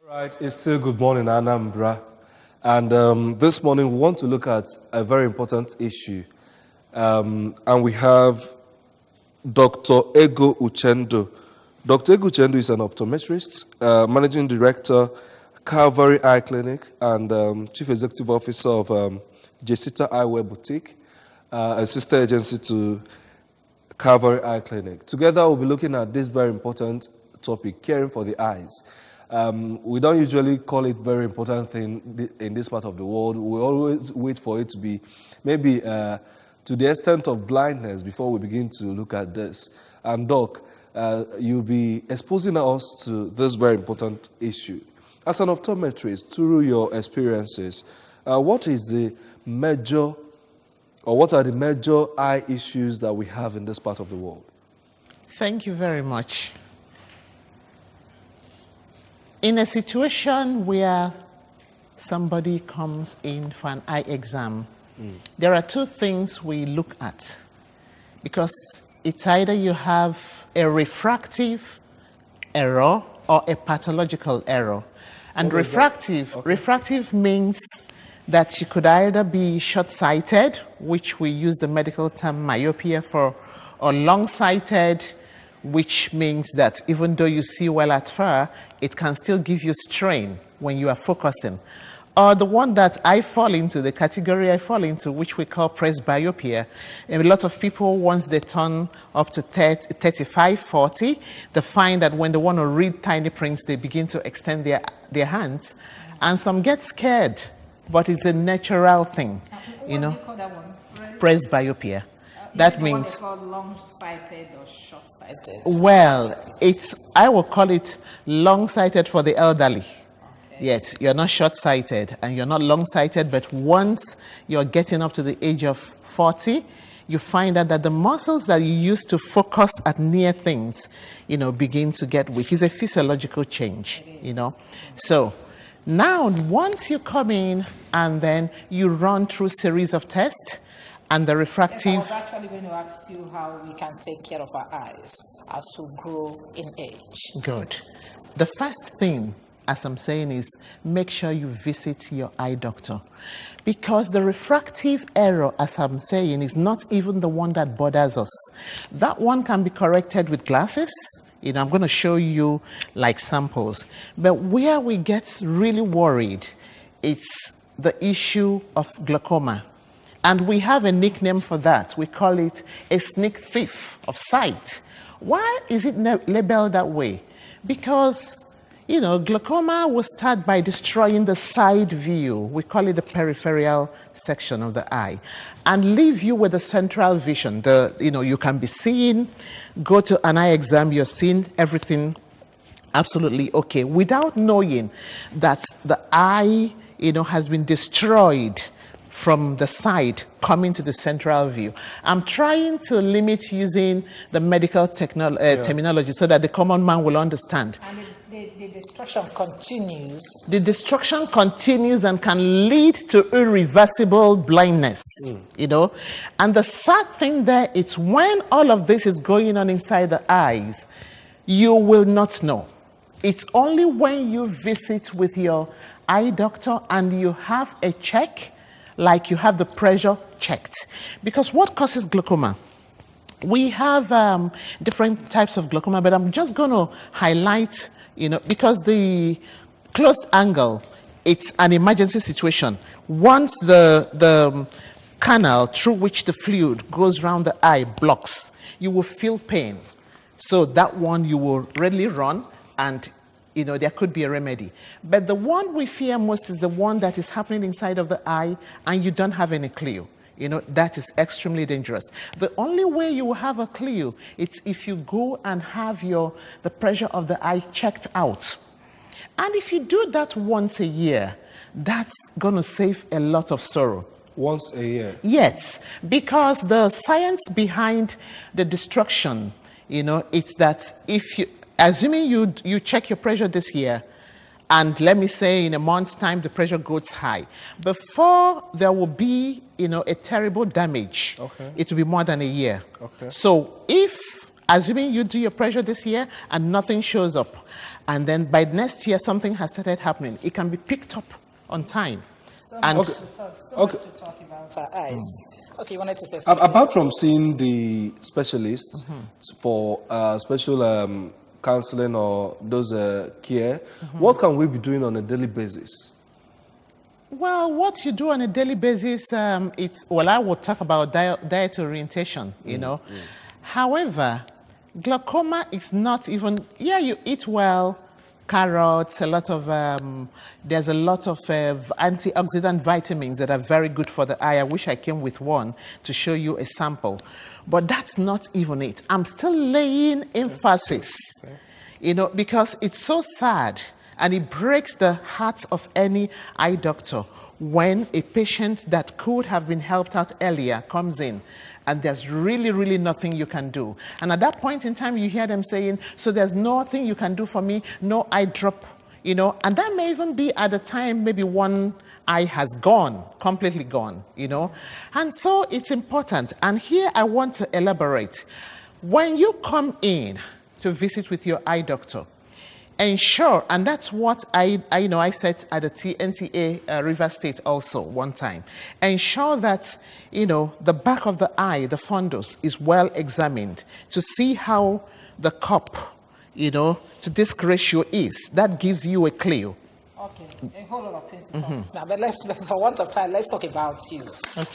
Right, it's still good morning, Anambra. And this morning we want to look at a very important issue. And we have Dr. Ego Uchendo. Dr. Ego Uchendo is an optometrist, managing director, Calvary Eye Clinic, and chief executive officer of Jesita Eyewear Boutique, a sister agency to Calvary Eye Clinic. Together, we'll be looking at this very important topic, caring for the eyes. We don't usually call it very important thing in this part of the world. We always wait for it to be maybe to the extent of blindness before we begin to look at this. And Doc, you'll be exposing us to this very important issue. As an optometrist, through your experiences, what are the major eye issues that we have in this part of the world? Thank you very much. In a situation where somebody comes in for an eye exam, there are two things we look at, because it's either you have a refractive error or a pathological error. And refractive means that you could either be short-sighted, which we use the medical term myopia for, or long-sighted, which means that even though you see well at far, it can still give you strain when you are focusing. Or the one that I fall into, the category I fall into, which we call presbyopia. And a lot of people, once they turn up to 35, 40, they find that when they want to read tiny prints, they begin to extend their hands. And some get scared, but it's a natural thing. What do you call that one? Presbyopia. That means what they call long-sighted or short-sighted. Well, I will call it long-sighted for the elderly. Okay. Yes, you're not short-sighted and you're not long-sighted, but once you're getting up to the age of 40, you find out that the muscles that you use to focus at near things, begin to get weak. It's a physiological change, So now, once you come in and then you run through a series of tests, and the refractive... Yes, I was actually going to ask you how we can take care of our eyes as we grow in age. Good. The first thing, as I'm saying, is make sure you visit your eye doctor. Because the refractive error, as I'm saying, is not even the one that bothers us. That one can be corrected with glasses. I'm going to show you like samples. But where we get really worried, it's the issue of glaucoma. And we have a nickname for that. We call it a sneak thief of sight. Why is it labeled that way? Because, glaucoma will start by destroying the side view. We call it the peripheral section of the eye. And leave you with the central vision. You can be seeing, go to an eye exam, you're seeing everything absolutely okay, without knowing that the eye, has been destroyed from the side coming to the central view. I'm trying to limit using the medical terminology so that the common man will understand. And the destruction continues. The destruction continues and can lead to irreversible blindness, And the sad thing there is when all of this is going on inside the eyes, you will not know. It's only when you visit with your eye doctor and you have a check, like you have the pressure checked. Because what causes glaucoma? We have different types of glaucoma, but I'm just going to highlight, because the closed angle, it's an emergency situation. Once the canal through which the fluid goes around the eye blocks, you will feel pain. So that one you will readily run and there could be a remedy. But the one we fear most is the one that is happening inside of the eye and you don't have any clue. That is extremely dangerous. The only way you will have a clue is if you go and have the pressure of the eye checked out. And if you do that once a year, that's going to save a lot of sorrow. Once a year? Yes, because the science behind the destruction, it's that if you... Assuming you check your pressure this year, and let me say in a month's time the pressure goes high, before there will be a terrible damage, it will be more than a year. Okay. So if assuming you do your pressure this year and nothing shows up, and then by next year something has started happening, it can be picked up on time. So And much to talk about our eyes. Okay, you wanted to say something? Apart from seeing the specialists for special counseling or those care, what can we be doing on a daily basis? Well, what you do on a daily basis, I will talk about diet orientation, you know. However, glaucoma is not even, you eat well, carrots, there's a lot of antioxidant vitamins that are very good for the eye. I wish I came with one to show you a sample. But that's not even it. I'm still laying emphasis, you know, because it's so sad and it breaks the heart of any eye doctor when a patient that could have been helped out earlier comes in and there's really, really nothing you can do. And at that point in time, you hear them saying, so there's nothing you can do for me, no eye drop, you know, and that may even be at the time, maybe one eye has gone, completely gone, you know. And so it's important. And here I want to elaborate. When you come in to visit with your eye doctor, ensure, and that's what I said at the NTA River State also one time, ensure that, you know, the back of the eye, the fundus, is well examined to see how the cup, you know, to disc ratio is. That gives you a clue. Okay, a whole lot of things to talk now, but for want of time, let's talk about you.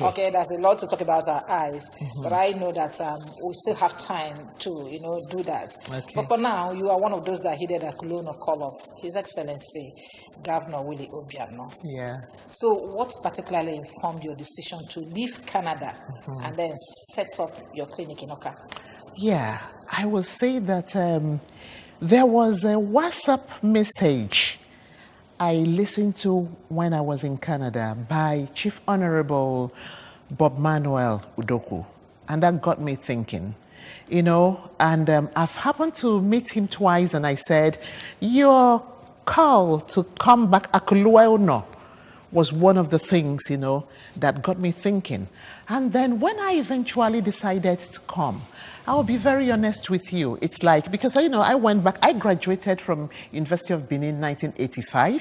Okay, there's a lot to talk about our eyes, but I know that we still have time to, you know, do that. Okay. But for now, you are one of those that heeded a colonial call of His Excellency Governor Willie Obiano. Yeah. So, what particularly informed your decision to leave Canada and then set up your clinic in Oka? Yeah, I will say that there was a WhatsApp message I listened to when I was in Canada by Chief Honorable Bob Manuel Udoku, and that got me thinking, you know, and I've happened to meet him twice, and I said, your call to come back, Akulueno, was one of the things, you know, that got me thinking. And then when I eventually decided to come, I'll be very honest with you. It's like, because, you know, I went back, I graduated from University of Benin in 1985.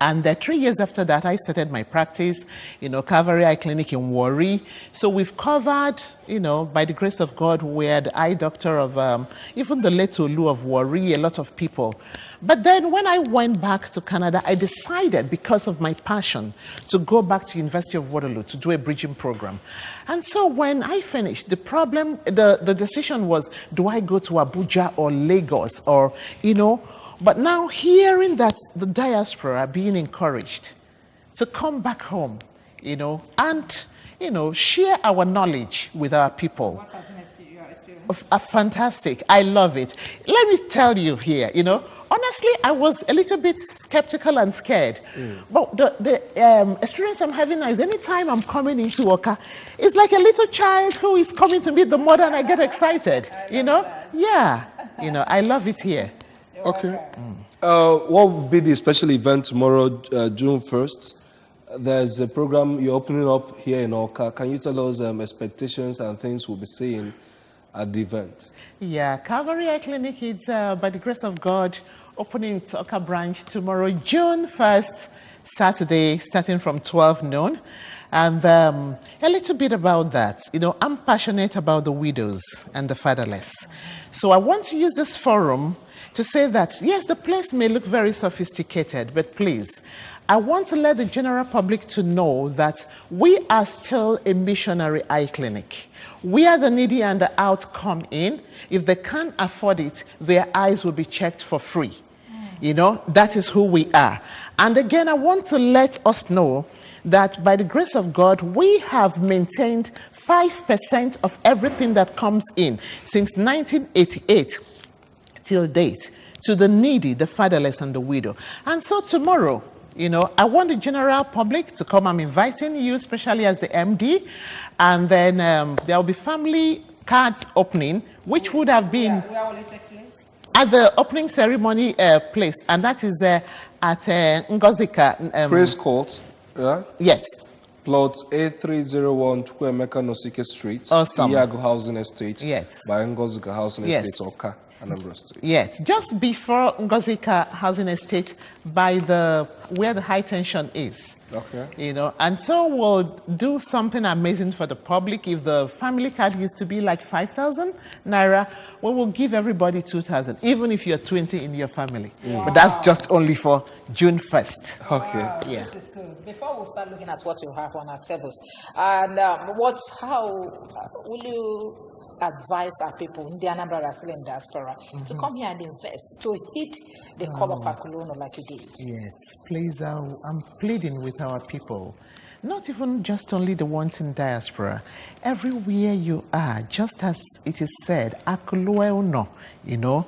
And 3 years after that, I started my practice, you know, Calvary Eye Clinic in Warri. So we've covered, you know, by the grace of God, we're the eye doctor of even the late Olu of Warri, a lot of people. But then when I went back to Canada, I decided, because of my passion, to go back to University of Waterloo to do a bridging program. And so when I finished, the decision was, do I go to Abuja or Lagos or, you know, but now hearing that the diaspora are being encouraged to come back home, you know, and, you know, share our knowledge with our people. What has been your experience? Fantastic. I love it. Let me tell you here, you know, honestly, I was a little bit skeptical and scared. But the experience I'm having now is anytime I'm coming into Oka, it's like a little child who is coming to meet the mother, and I get excited, you know? Yeah. You know, I love it here. Okay. What will be the special event tomorrow, June 1st? There's a program you're opening up here in Oka. Can you tell us expectations and things we'll be seeing at the event? Yeah, Calvary Eye Clinic is, by the grace of God, opening its Oka branch tomorrow, June 1st, Saturday, starting from 12 noon. And a little bit about that. You know, I'm passionate about the widows and the fatherless. So I want to use this forum to say that, yes, the place may look very sophisticated, but please, I want to let the general public to know that we are still a missionary eye clinic. We are the needy and the out come in. If they can't afford it, their eyes will be checked for free. You know, that is who we are. And again, I want to let us know that by the grace of God, we have maintained 5% of everything that comes in since 1988 till date to the needy, the fatherless, and the widow. And so tomorrow, you know, I want the general public to come. I'm inviting you, especially as the MD. And then there will be family card opening, which would have been Where will it take place? at the opening ceremony place. And that is at Ngozika. Praise court. Yeah? Yes. Plot A301 Chukwemeka Nosike Street, Awesome. Iago Housing Estate, Yes. by Ngozuka Housing Yes. Estate, Oka, Anambra State. Yes, just before Ngozika Housing Estate, by where the high tension is. Okay. You know, and so we'll do something amazing for the public. If the family card used to be like 5,000 naira, we will give everybody 2,000, even if you're 20 in your family. Wow. But that's just only for June 1st. Okay. Wow, Yeah. this is good. Before we start looking at what you have on our tables, and how will you advise our people in the Anambra that are still in diaspora to come here and invest, to hit the call of Akuluno like you did? Yes, please, I'm pleading with our people, not even just only the ones in diaspora, everywhere you are, just as it is said, Akuluno, you know,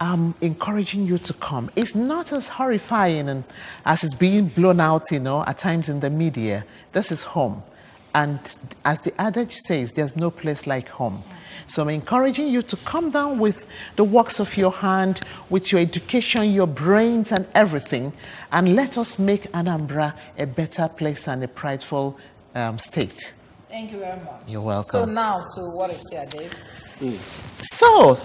I'm encouraging you to come. It's not as horrifying and as it's being blown out, you know, at times in the media. This is home. And as the adage says, there's no place like home. So I'm encouraging you to come down with the works of your hand, with your education, your brains and everything, and let us make Anambra a better place and a prideful state. Thank you very much. You're welcome. So now to what is here, Dave? So,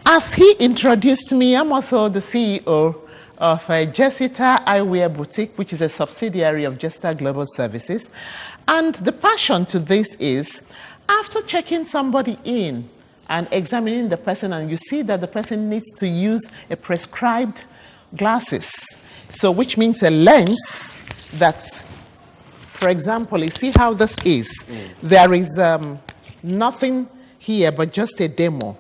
as he introduced me, I'm also the CEO of Jessita Eyewear Boutique, which is a subsidiary of Jessita Global Services. And the passion to this is, after checking somebody in and examining the person, and you see that the person needs to use a prescribed glasses, so which means a lens that's, for example, you see how this is. There is nothing here but just a demo.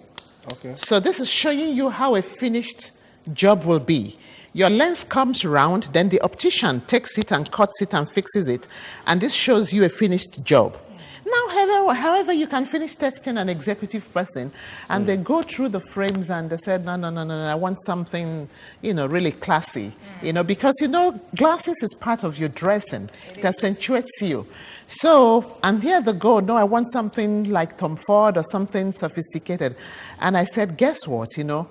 Okay. So this is showing you how a finished job will be. Your lens comes round, then the optician takes it and cuts it and fixes it, and this shows you a finished job. Now, however, you can finish testing an executive person, and they go through the frames and they said, no, I want something, you know, really classy, you know, because, you know, glasses is part of your dressing. It accentuates you. So, and here they go, no, I want something like Tom Ford or something sophisticated. And I said, guess what, you know,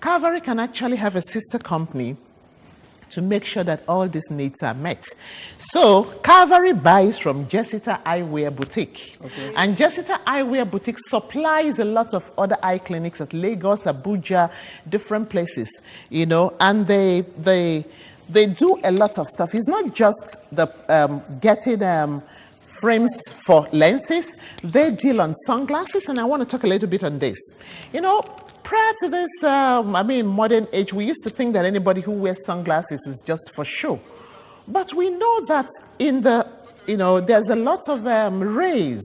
Calvary can actually have a sister company to make sure that all these needs are met. So Calvary buys from Jessita Eyewear Boutique. Okay. And Jessita Eyewear Boutique supplies a lot of other eye clinics at Lagos, Abuja, different places, you know, and they do a lot of stuff. It's not just the getting frames for lenses. They deal on sunglasses, and I want to talk a little bit on this. You know, prior to this, modern age, we used to think that anybody who wears sunglasses is just for show. But we know that there's a lot of rays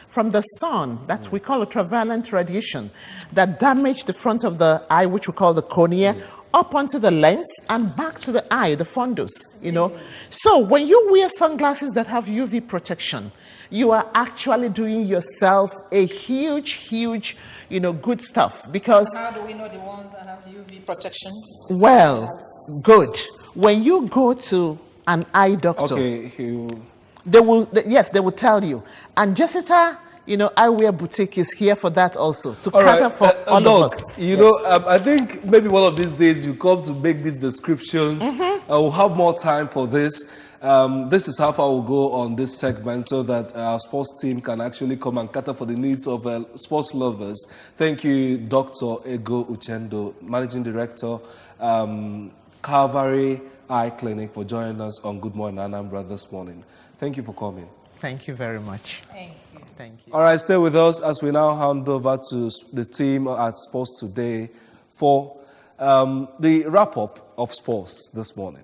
from the sun that we call ultraviolet radiation that damage the front of the eye, which we call the cornea, up onto the lens and back to the eye, the fundus, you know. So when you wear sunglasses that have UV protection, you are actually doing yourself a huge, you know, good stuff. Because how do we know the ones that have UV protection? Well, good. When you go to an eye doctor, they will tell you. And Jessita, you know, Eyewear Boutique is here for that also, to cater for all of us. You know, I think maybe one of these days you come to make these descriptions. We'll have more time for this. This is how far we'll go on this segment so that our sports team can actually come and cater for the needs of sports lovers. Thank you, Dr. Ego Uchendo, Managing Director, Calvary Eye Clinic, for joining us on Good Morning Anambra this morning. Thank you for coming. Thank you very much. Thank you. Thank you. All right, stay with us as we now hand over to the team at Sports Today for the wrap-up of sports this morning.